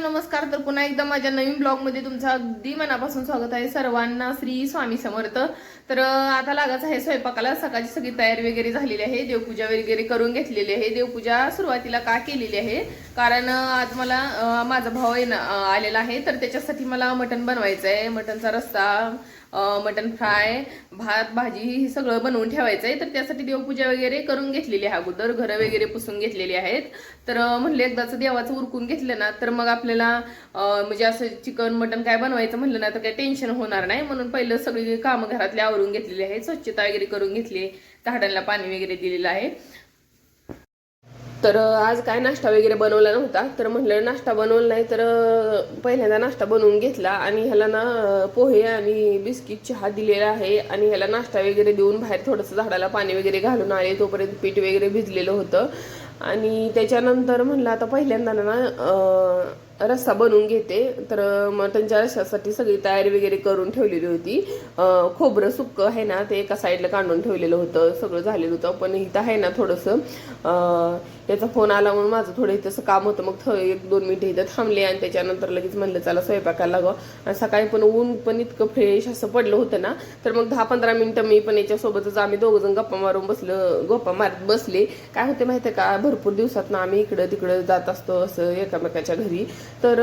नमस्कार. तर पुन्हा एकदा माझ्या नवीन ब्लॉग मध्ये तुमचं अगदी मनापासून स्वागत आहे. सर्वांना श्री स्वामी समर्थ. तर आता लागायचं आहे स्वयंपाकाला. सकाळची सगळी तयारी वगैरे झालेली आहे. देवपूजा वगैरे करून घेतलेली आहे. देवपूजा सुरुवातीला का केलेली आहे कारण आज मला माझा भाऊ आलेला आहे, तर त्याच्यासाठी मला मटण बनवायचं आहे. मटणचा रस्सा, मटन फ्राय, भात, भाजी हे सगळं बनवून ठेवायचं आहे. तर त्यासाठी देवपूजा वगैरे करून घेतलेली आहे. अगोदर घरं वगैरे पुसून घेतलेली आहेत. तर म्हणले एकदाच देवाचं उरकून घेतलं ना तर मग आपल्याला म्हणजे असं चिकन मटन काय बनवायचं म्हणलं ना तर काही टेन्शन होणार नाही. म्हणून पहिलं सगळी कामं घरातली आवरून घेतलेली आहे. स्वच्छता वगैरे करून घेतली, झाडांना पाणी वगैरे दिलेलं आहे. तर आज काय नाश्ता वगैरे बनवला नव्हता, तर म्हटलं नाश्ता बनवला नाही तर पहिल्यांदा नाश्ता बनवून घेतला आणि ह्याला ना पोहे आणि बिस्किट चहा दिलेला आहे. आणि ह्याला नाश्ता वगैरे देऊन बाहेर थोडंसं झाडाला पाणी वगैरे घालून आले. तोपर्यंत पीठ वगैरे भिजलेलं होतं. आणि त्याच्यानंतर म्हणलं आता पहिल्यांदा ना रस्सा बनवून घेते. तर मटणच्या रस्स्यासाठी सगळी तयारी वगैरे करून ठेवलेली होती. खोबरं सुक्क आहे ना ते एका साईडला काढून ठेवलेलं होतं, सगळं झालेलं होतं. पण इथं आहे ना थोडंसं त्याचा फोन आला म्हणून माझं थोडं इथंसं काम होतं. मग 1-2 मिनिटं इथं थांबले आणि त्याच्यानंतर लगेच म्हणलं चला स्वयंपाकाला लागावं. आणि सकाळी पण ऊन पण इतकं फ्रेश असं पडलं होतं ना, तर मग 10-15 मिनिटं मी पण याच्यासोबतच आम्ही दोघंजण गप्पा मारत बसले. काय होते माहिती आहे का, भरपूर दिवसात ना आम्ही इकडं तिकडं जात असतो असं एकामेकाच्या घरी. तर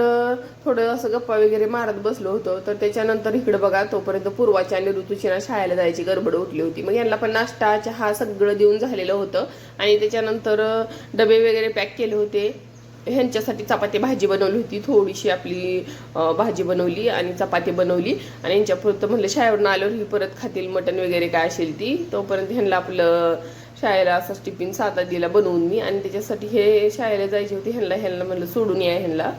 थोडं असं गप्पा वगैरे मारत बसलो होतो. तर त्याच्यानंतर इकडं बघा तोपर्यंत पूर्वाची आणि ऋतूची ना शाळेला जायची गडबड उठली होती. मग यांना पण नाश्ता चहा सगळं देऊन झालेलं होतं. आणि त्याच्यानंतर डबे वगैरे पॅक केले होते. ह्यांच्यासाठी चपाती भाजी बनवली होती, थोडीशी आपली भाजी बनवली आणि चपाती बनवली. आणि यांच्यापुरतं म्हणलं शाळेवरून आल्यावर ही परत खातील मटण वगैरे काय असेल ती. तोपर्यंत ह्यांना आपलं शाळेला असं टिफिन 7 दिला बनवून मी. आणि त्याच्यासाठी हे शाळेला जायचे होते, ह्यांना म्हणलं सोडून या ह्यांना.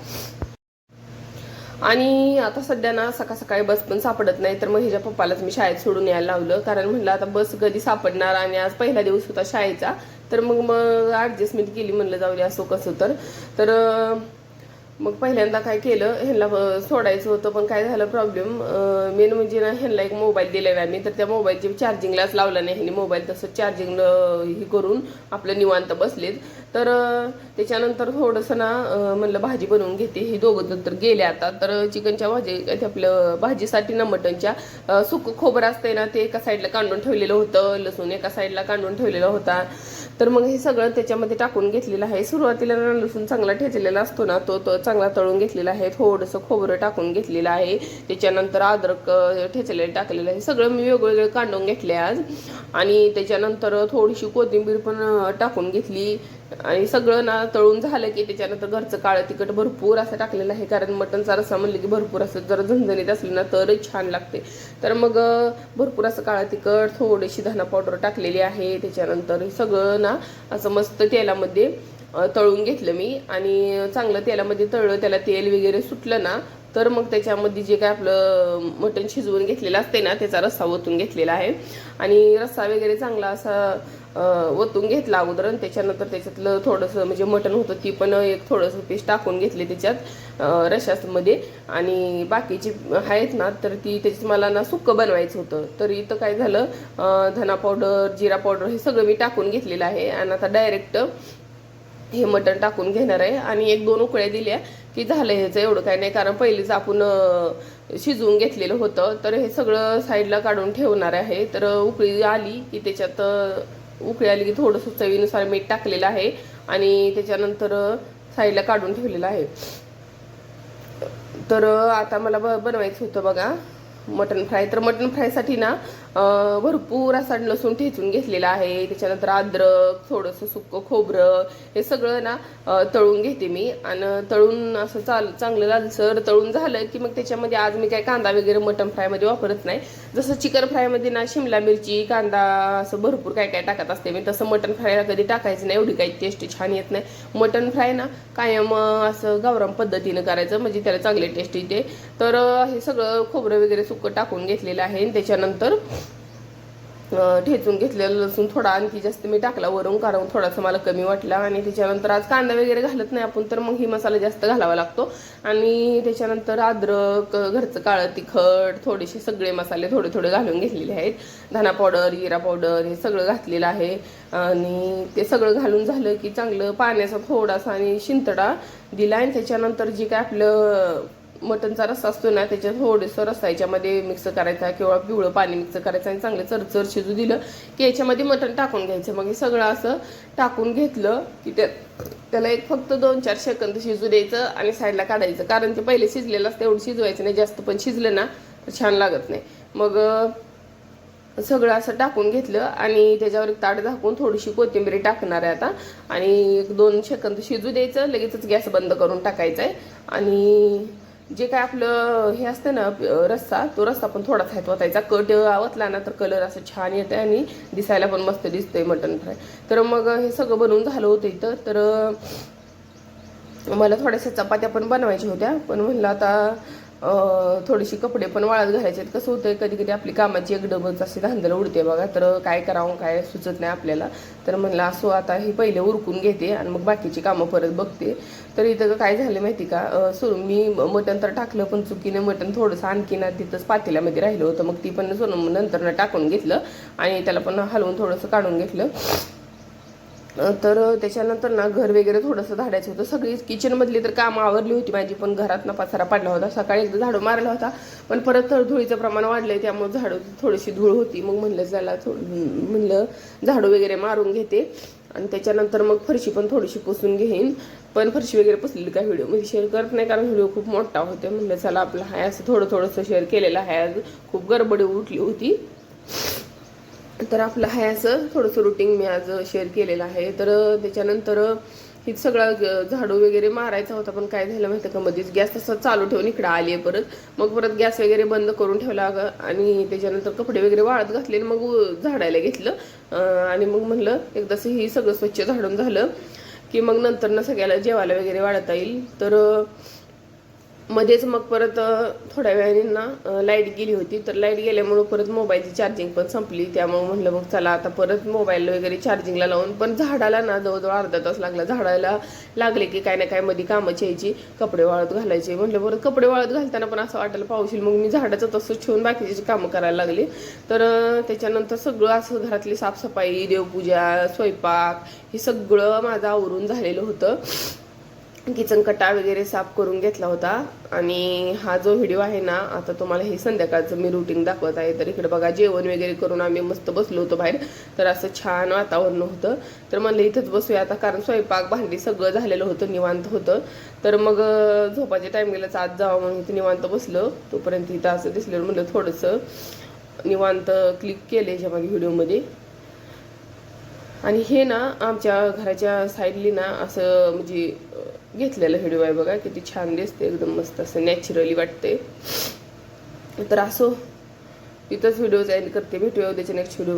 आणि आता सध्या ना सकाळी बस पण सापडत नाही, तर मग ह्याच्या पप्पालाच मी शाळेत सोडून यायला लावलं. कारण म्हणलं आता बस कधी सापडणार आणि आज पहिला दिवस होता शाळेचा. तर मग ॲडजस्टमेंट केली, म्हणलं जाऊ दे असो कसं. तर मग पहिल्यांदा काय केलं, ह्यांना सोडायचं होतं. पण काय झालं प्रॉब्लेम, मेन म्हणजे ना ह्यांना एक मोबाईल दिलेला आहे मी. तर त्या मोबाईलची चार्जिंगलाच लावला नाही ह्यांनी मोबाईल. तसं चार्जिंगला ही करून आपलं निवांत बसलेत. तर त्याच्यानंतर थोडंसं ना म्हणलं भाजी बनवून घेते. हे दोघं तर गेले आता. तर चिकनच्या आपलं भाजीसाठी ना मटणच्या सुकं खोबरं असतंय ना ते एका साईडला काढून ठेवलेलं होतं, लसूण एका साईडला काढून ठेवलेला होता. तर मग हे सगळं त्याच्यामध्ये टाकून घेतलेलं आहे. सुरुवातीला ना लसूण चांगला ठेचलेला असतो ना तो चांगला तळून घेतलेला आहे. थोडंसं खोबरं टाकून घेतलेलं आहे. त्याच्यानंतर अद्रक ठेचलेलं टाकलेलं आहे. सगळं मी वेगवेगळं काढून घेतले आज. आणि त्याच्यानंतर थोडीशी कोथिंबीर पण टाकून घेतली. आणि सगळं ना तळून झालं की त्याच्यानंतर घरचं काळं तिखट भरपूर असं टाकलेलं आहे. कारण मटणचा रस्सा म्हणलं की भरपूर असं जर झणझणीत असलं ना तरच छान लागते. तर मग भरपूर असं काळं तिखट, थोडीशी धना पावडर टाकलेली आहे. त्याच्यानंतर सगळं ना असं मस्त तेलामध्ये तळून घेतलं मी. आणि चांगलं तेलामध्ये तळलं, त्याला तेल वगैरे सुटलं ना तर मग त्याच्यामध्ये जे काय आपलं मटण शिजवून घेतलेलं असते ना त्याचा रस्सा ओतून घेतलेला आहे. आणि रस्सा वगैरे चांगला असा ओतून घेतला अगोदर. आणि त्याच्यानंतर त्याच्यातलं थोडंसं म्हणजे मटण होतं ती पण एक थोडंसं पीस टाकून घेतले त्याच्यात रश्शामध्ये. आणि बाकीची आहेत ना तर ती त्याच्यात मला ना सुक्कं बनवायचं होतं. तर इथं काय झालं, धना पावडर, जिरा पावडर हे सगळं मी टाकून घेतलेलं आहे. आणि आता डायरेक्ट हे मटण टाकून घेणार आहे. आणि 1-2 उकळ्या दिल्या की झालं ह्याचं. एवढं काय नाही, कारण पहिलीच आपण शिजवून घेतलेलं होतं. तर हे सगळं साईडला काढून ठेवणार आहे. तर उकळी आली की त्याच्यात उकळी आली की थोडंसं चवीनुसार मीठ टाकलेलं आहे. आणि त्याच्यानंतर साईडला काढून ठेवलेलं आहे. तर आता मला बनवायचं होतं बघा मटन फ्राय. तर मटन फ्रायसाठी ना भरपूर असा लसूण ठेचून घेतलेला आहे. त्याच्यानंतर अद्रक, थोडंसं सुक्कं खोबरं हे सगळं ना तळून घेते मी. आणि तळून असं चांगलं लालसर तळून झालं की मग त्याच्यामध्ये आज मी काय कांदा वगैरे मटन फ्रायमध्ये वापरत नाही. जसं चिकन फ्रायमध्ये ना शिमला मिरची, कांदा असं भरपूर काय टाकत असते मी, तसं मटन फ्रायला कधी टाकायचं नाही. एवढी काही टेस्ट छान येत नाही. मटन फ्राय ना कायम असं गावरान पद्धतीनं करायचं म्हणजे त्याला चांगली टेस्ट येते. तर हे सगळं खोबरं वगैरे सुक्कं टाकून घेतलेलं आहे. त्याच्यानंतर ठेचून घेतलेलं लसूण थोडा आणखी जास्त मी टाकला वरून, कारण थोडासा मला कमी वाटला. आणि त्याच्यानंतर आज कांदा वगैरे घालत नाही आपण, तर मग ही मसाला जास्त घालावा लागतो. आणि त्याच्यानंतर अद्रक, घरचं काळं तिखट, थोडेसे सगळे मसाले थोडे थोडे घालून घेतलेले आहेत. धना पावडर, जिरा पावडर हे सगळं घातलेलं आहे. आणि ते सगळं घालून झालं की चांगलं पाण्याचा थोडासा आणि शिंतडा दिला. आणि त्याच्यानंतर जी काय आपलं मटनचा रस्सा असतो ना, त्याच्यात थोडंसं रस्सा याच्यामध्ये मिक्स करायचा किंवा पिवळं पाणी मिक्स करायचं आणि चांगलं चरचर शिजू दिलं की याच्यामध्ये मटण टाकून घ्यायचं. मग हे सगळं असं टाकून घेतलं की त्याला एक फक्त 2-4 सेकंद शिजू द्यायचं आणि साईडला काढायचं, कारण ते पहिले शिजलेलं असतं, एवढं शिजवायचं नाही जास्त, पण शिजलं ना तर छान लागत नाही. मग सगळं असं टाकून घेतलं आणि त्याच्यावर एक ताट झाकून थोडीशी कोथिंबीर टाकणार आहे आता, आणि 1-2 सेकंद शिजू द्यायचं, लगेचच गॅस बंद करून टाकायचा आहे. आणि जे काय आपलं हे असतं ना रस्सा, तो रस्सा पण थोडासा ह्यात ओतायचा. कट आवतला ना तर कलर असं छान येतं आणि दिसायला पण मस्त दिसतंय मटण फ्राय. तर मग हे सगळं बनवून झालं होतं इथं. तर मला थोड्याशा चपात्या पण बनवायच्या होत्या, पण म्हणलं आता थोडीशी कपडे पण वाळत घालायचे. कसं होतंय कधी कधी आपली कामाची एक डबच अशी धांदल उडते बघा, तर काय करावं काय सुचत नाही आपल्याला. तर म्हणलं असो आता हे पहिले उरकून घेते आणि मग बाकीची कामं परत बघते. तर इथं काय झालं माहिती का, मी मटण तर टाकलं, पण चुकीने मटण थोडंसं आणखी ना तिथंच पातेल्यामध्ये राहिलं होतं. मग ती पण नंतर टाकून घेतलं आणि त्याला पण हलवून थोडंसं काढून घेतलं. तर त्याच्यानंतर ना घर वगैरे थोडंसं झाडायचं होतं. सगळी किचनमधली तर कामं आवरली होती माझी, पण घरात ना पसारा पडला होता. सकाळी एकदा झाडू मारला होता, पण परत धुळीचं प्रमाण वाढलंय, त्यामुळे झाडू थोडीशी धूळ होती. मग म्हणलं त्याला म्हणलं झाडू वगैरे मारून घेते आणि त्याच्यानंतर मग फरशी पण थोडीशी पुसून घेईन. पण फरशी वगैरे पुसलेली काय व्हिडिओमध्ये शेअर करत नाही, कारण व्हिडिओ खूप मोठा होते. म्हणलं चला आपलं हाय असं थोडंसं शेअर केलेलं आहे. आज खूप गडबड उठली होती, तर आपलं आहे असं थोडंसं रुटीन मी आज शेअर केलेलं आहे. तर त्याच्यानंतर हे सगळं झाडू वगैरे मारायचा होता, पण काय झालं माहिती का, मध्येच गॅस तसं चालू ठेवून इकडं आली आहे परत. मग परत गॅस वगैरे बंद करून ठेवला आणि त्याच्यानंतर कपडे वगैरे वाळत घातले, मग झाडायला घेतलं. आणि मग म्हणलं एकदाच ही सगळं स्वच्छ झाडून झालं की मग नंतर ना सगळ्याला जेवायला वगैरे वाढता येईल. तर मध्येच मग परत थोड्या वेळाने ना लाईट गेली होती, तर लाईट गेल्यामुळं परत मोबाईलची चार्जिंग पण संपली. त्यामुळे म्हणलं मग चला आता परत मोबाईल वगैरे चार्जिंगला लावून, पण झाडाला ना जवळजवळ अर्धा तास लागला. झाडाला लागले की काय ना काय मध्ये कामाची यायची, कपडे वाळत घालायचे. म्हटलं परत कपडे वाळत घालताना पण असं वाटायला पाऊस येईल, मग मी झाडाचं तसंच ठेवून बाकीची कामं करायला लागली. तर त्याच्यानंतर सगळं असं घरातली साफसफाई, देवपूजा, स्वयंपाक हे सगळं माझं आवरून झालेलं होतं. किचन कट्टा वगैरे साफ करून घेतला होता. आणि हा जो व्हिडिओ आहे ना, आता तुम्हाला हे संध्याकाळचं मी रुटीन दाखवत आहे. तर इकडे बघा जेवण वगैरे करून आम्ही मस्त बसलो होतो बाहेर, तर असं छान वातावरण होतं. तर म्हणलं इथंच बसूया आता, कारण स्वयंपाक भांडी सगळं झालेलं होतं, निवांत होतं. तर मग झोपाच्या टायमिंगलाच आज जावं म्हणून इथं निवांत बसलं. तोपर्यंत इथं असं दिसलं, म्हणलं थोडंसं निवांत क्लिक केले ह्याच्या मागे व्हिडिओमध्ये. आणि हे ना आमच्या घराच्या साईडली ना असं म्हणजे घेतलेला व्हिडिओ आहे बघा, किती छान दिसते, एकदम मस्त असं नॅचरली वाटते. तर असो तिथंच व्हिडिओ एंड करते. भेटूया उद्याच्या नेक्स्ट व्हिडिओ.